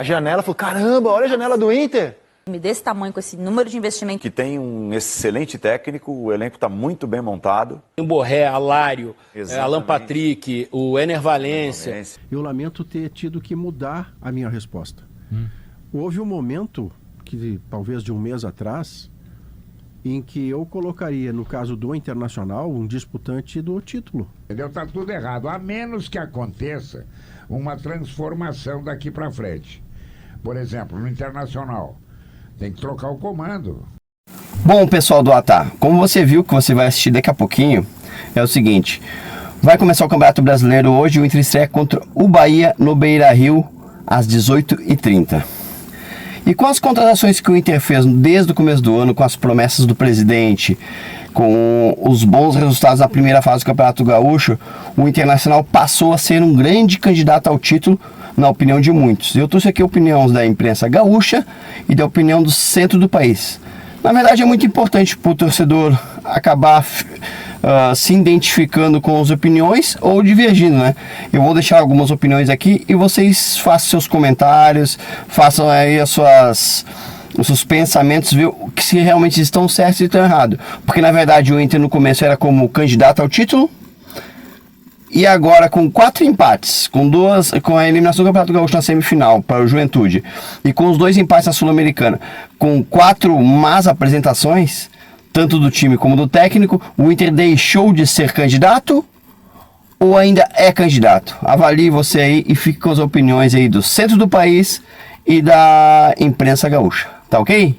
janela, falou, caramba, olha a janela do Inter. Desse tamanho, com esse número de investimento. Que tem um excelente técnico, o elenco está muito bem montado. O Borré, Alário, Exatamente. Alan Patrick, o Ener Valencia. Eu lamento ter tido que mudar a minha resposta. Houve um momento, que talvez de um mês atrás, em que eu colocaria, no caso do Internacional, um disputante do título. Entendeu? Está tudo errado, a menos que aconteça uma transformação daqui para frente. Por exemplo, no Internacional, tem que trocar o comando. Bom, pessoal do Atar, como você viu que você vai assistir daqui a pouquinho, é o seguinte, vai começar o Campeonato Brasileiro hoje, o Inter estreia contra o Bahia no Beira-Rio às 18h30. E com as contratações que o Inter fez desde o começo do ano, com as promessas do presidente, com os bons resultados na primeira fase do Campeonato Gaúcho, o Internacional passou a ser um grande candidato ao título, na opinião de muitos. Eu trouxe aqui a opinião da imprensa gaúcha e da opinião do centro do país. Na verdade, é muito importante para o torcedor acabar se identificando com as opiniões ou divergindo, né? Eu vou deixar algumas opiniões aqui e vocês façam seus comentários, façam aí os seus pensamentos, ver que se realmente estão certos e estão errados. Porque, na verdade, o Inter no começo era como candidato ao título, e agora com 4 empates, com a eliminação do Campeonato Gaúcho na semifinal para o Juventude e com os 2 empates na Sul-Americana, com 4 más apresentações, tanto do time como do técnico, o Inter deixou de ser candidato ou ainda é candidato? Avalie você aí e fique com as opiniões aí do centro do país e da imprensa gaúcha, tá ok?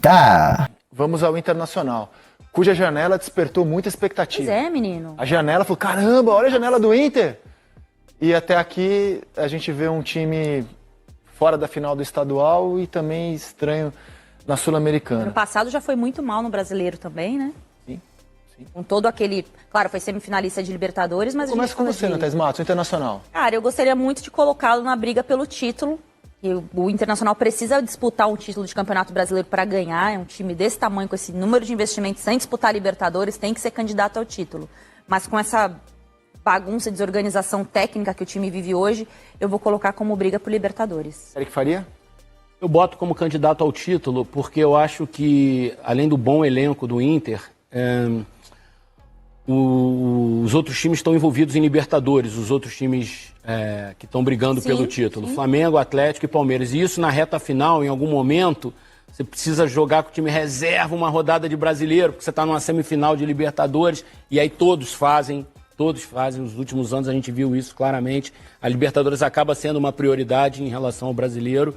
Tá! Vamos ao Internacional, cuja janela despertou muita expectativa. Pois é, menino. A janela falou, caramba, olha a janela do Inter. E até aqui a gente vê um time fora da final do estadual e também estranho na Sul-Americana. Ano passado já foi muito mal no Brasileiro também, né? Sim. Com todo aquele... Claro, foi semifinalista de Libertadores, mas... Começa com você, Nathais Matos, o Internacional. Cara, eu gostaria muito de colocá-lo na briga pelo título. E o Internacional precisa disputar um título de Campeonato Brasileiro para ganhar. É um time desse tamanho, com esse número de investimentos, sem disputar Libertadores, tem que ser candidato ao título. Mas com essa bagunça, desorganização técnica que o time vive hoje, eu vou colocar como briga por Libertadores. Eric Faria? Eu boto como candidato ao título porque eu acho que, além do bom elenco do Inter, os outros times estão envolvidos em Libertadores, os outros times que estão brigando pelo título, Flamengo, Atlético e Palmeiras. E isso na reta final, em algum momento, você precisa jogar com o time reserva uma rodada de Brasileiro, porque você está numa semifinal de Libertadores, e aí todos fazem, nos últimos anos a gente viu isso claramente. A Libertadores acaba sendo uma prioridade em relação ao Brasileiro.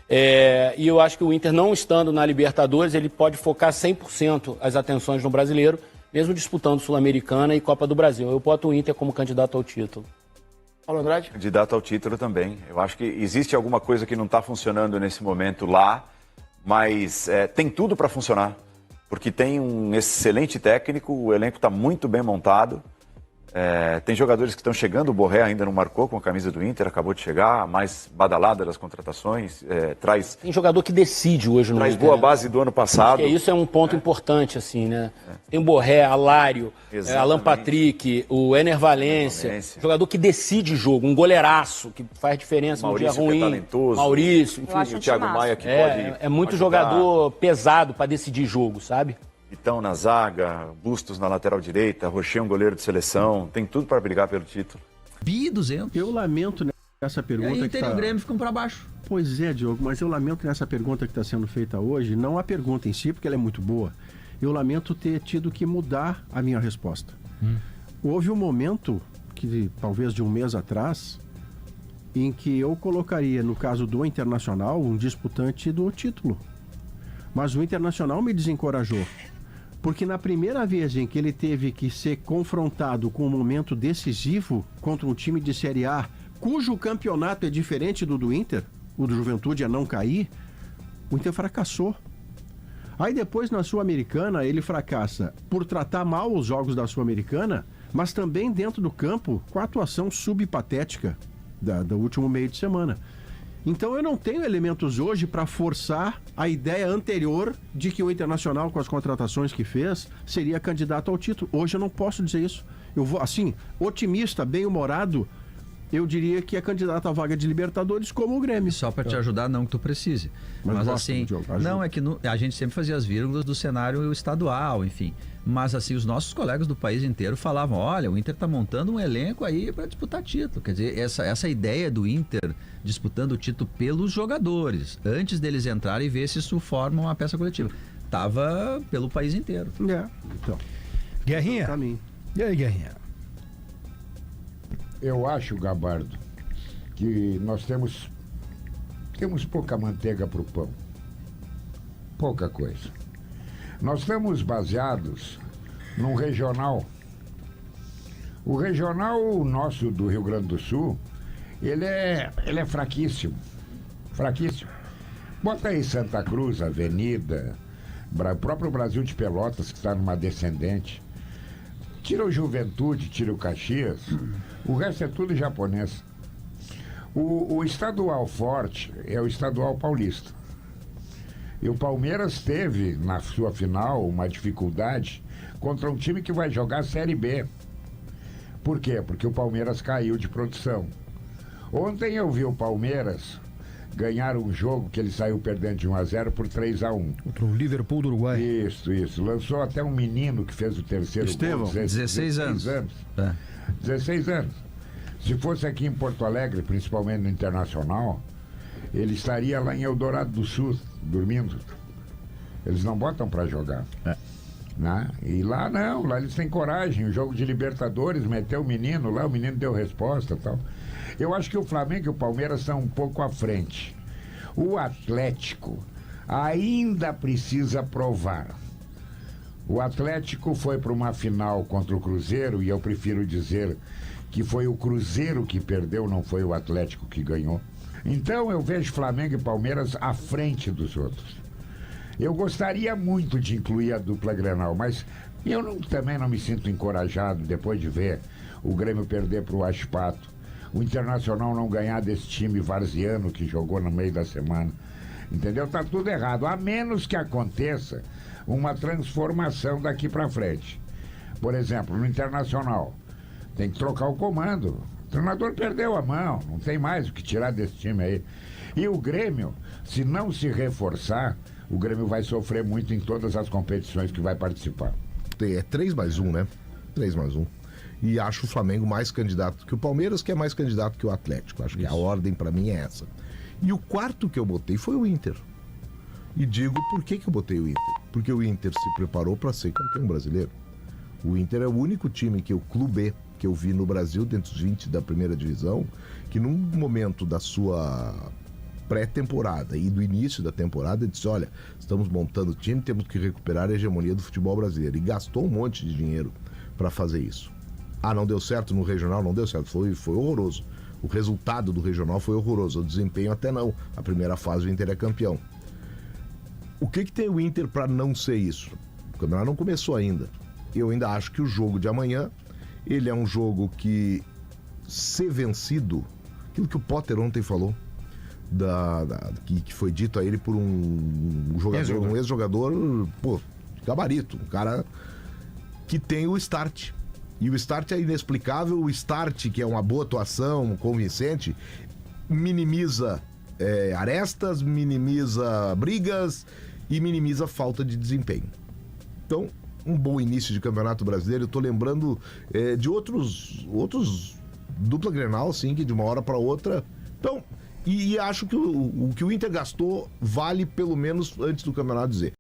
E eu acho que o Inter, não estando na Libertadores, ele pode focar 100% as atenções no Brasileiro, mesmo disputando Sul-Americana e Copa do Brasil. Eu boto o Inter como candidato ao título. Paulo Andrade? Candidato ao título também. Eu acho que existe alguma coisa que não está funcionando nesse momento lá, mas tem tudo para funcionar, porque tem um excelente técnico, o elenco está muito bem montado. Tem jogadores que estão chegando, o Borré ainda não marcou com a camisa do Inter, acabou de chegar, a mais badalada das contratações, Tem jogador que decide hoje no traz Inter, boa né? base do ano passado. Isso é um ponto importante, assim, né? Tem o Borré, Alário, Alan Patrick, o Ener Valencia, jogador que decide jogo, um goleiraço, que faz diferença no dia ruim. Que é talentoso. Maurício, enfim, o Thiago Maia que pode é muito ajudar. Jogador pesado para decidir jogo, sabe? Vitão na zaga, Bustos na lateral direita, Rocher um goleiro de seleção, tem tudo para brigar pelo título. Bi-200. Eu lamento nessa pergunta que Inter e o Grêmio ficam para baixo. Pois é, Diogo, mas eu lamento nessa pergunta que está sendo feita hoje, não a pergunta em si, porque ela é muito boa. Eu lamento ter tido que mudar a minha resposta. Houve um momento, que talvez de um mês atrás, em que eu colocaria, no caso do Internacional, um disputante do título. Mas o Internacional me desencorajou. Porque na primeira vez em que ele teve que ser confrontado com um momento decisivo contra um time de Série A, cujo campeonato é diferente do Inter, o do Juventude a não cair, o Inter fracassou. Aí depois na Sul-Americana ele fracassa por tratar mal os jogos da Sul-Americana, mas também dentro do campo com a atuação subpatética do último meio de semana. Então eu não tenho elementos hoje para forçar a ideia anterior de que o Internacional, com as contratações que fez, seria candidato ao título. Hoje eu não posso dizer isso. Eu vou, assim, otimista, bem-humorado, eu diria que é candidato à vaga de Libertadores como o Grêmio. Só para te ajudar, não que tu precise. Mas gosto assim, de jogar, não é que a gente sempre fazia as vírgulas do cenário estadual, enfim. Mas assim, os nossos colegas do país inteiro falavam, olha, o Inter tá montando um elenco aí para disputar título. Quer dizer, essa ideia do Inter disputando o título pelos jogadores, antes deles entrarem e ver se isso forma uma peça coletiva. Tava pelo país inteiro. Então. Guerrinha? Caminho. E aí, Guerrinha? Eu acho, Gabardo, que nós temos pouca manteiga para o pão. Pouca coisa. Nós estamos baseados num regional. O regional nosso do Rio Grande do Sul, ele é fraquíssimo. Fraquíssimo. Bota aí Santa Cruz, Avenida, o próprio Brasil de Pelotas, que está numa descendente. Tira o Juventude, tira o Caxias, o resto é tudo japonês. O estadual forte é o estadual paulista. E o Palmeiras teve, na sua final, uma dificuldade contra um time que vai jogar a Série B. Por quê? Porque o Palmeiras caiu de produção. Ontem eu vi o Palmeiras ganhar um jogo que ele saiu perdendo de 1-0 por 3-1. Contra o Liverpool do Uruguai. Isso. Lançou até um menino que fez o terceiro Estevão. gol. 16 anos. 16 anos. Se fosse aqui em Porto Alegre, principalmente no Internacional, ele estaria lá em Eldorado do Sul, dormindo. Eles não botam para jogar. Né? E lá não, lá eles têm coragem. O jogo de Libertadores, meteu o menino lá, o menino deu resposta e tal. Eu acho que o Flamengo e o Palmeiras estão um pouco à frente. O Atlético ainda precisa provar. O Atlético foi para uma final contra o Cruzeiro, e eu prefiro dizer que foi o Cruzeiro que perdeu, não foi o Atlético que ganhou. Então eu vejo Flamengo e Palmeiras à frente dos outros. Eu gostaria muito de incluir a dupla Grenal, mas também não me sinto encorajado depois de ver o Grêmio perder para o Aspato, o Internacional não ganhar desse time varziano que jogou no meio da semana. Entendeu? Tá tudo errado, a menos que aconteça uma transformação daqui para frente. Por exemplo, no Internacional, tem que trocar o comando. O treinador perdeu a mão, não tem mais o que tirar desse time aí. E o Grêmio, se não se reforçar, o Grêmio vai sofrer muito em todas as competições que vai participar. É 3+1, né? 3+1. E acho o Flamengo mais candidato que o Palmeiras, que é mais candidato que o Atlético. Acho que a ordem pra mim é essa. E o quarto que eu botei foi o Inter. E digo por que eu botei o Inter. Porque o Inter se preparou para ser campeão brasileiro. O Inter é o único time que o clube que eu vi no Brasil, dentro dos 20 da primeira divisão, que num momento da sua pré-temporada e do início da temporada disse, olha, estamos montando o time, temos que recuperar a hegemonia do futebol brasileiro. E gastou um monte de dinheiro para fazer isso. Não deu certo no regional, não deu certo, foi horroroso. O resultado do regional foi horroroso, o desempenho até não. A primeira fase o Inter é campeão. O que tem o Inter para não ser isso? O campeonato não começou ainda. Eu ainda acho que o jogo de amanhã, ele é um jogo que, ser vencido, aquilo que o Potter ontem falou, que foi dito a ele por um jogador, um ex-jogador, gabarito, um cara que tem o start. E o start é inexplicável, o start, que é uma boa atuação, convincente, minimiza arestas, minimiza brigas e minimiza falta de desempenho. Então, um bom início de Campeonato Brasileiro. Eu tô lembrando de outros dupla Grenal, assim, que de uma hora para outra. Então, e acho que o que o Inter gastou vale pelo menos antes do campeonato dizer.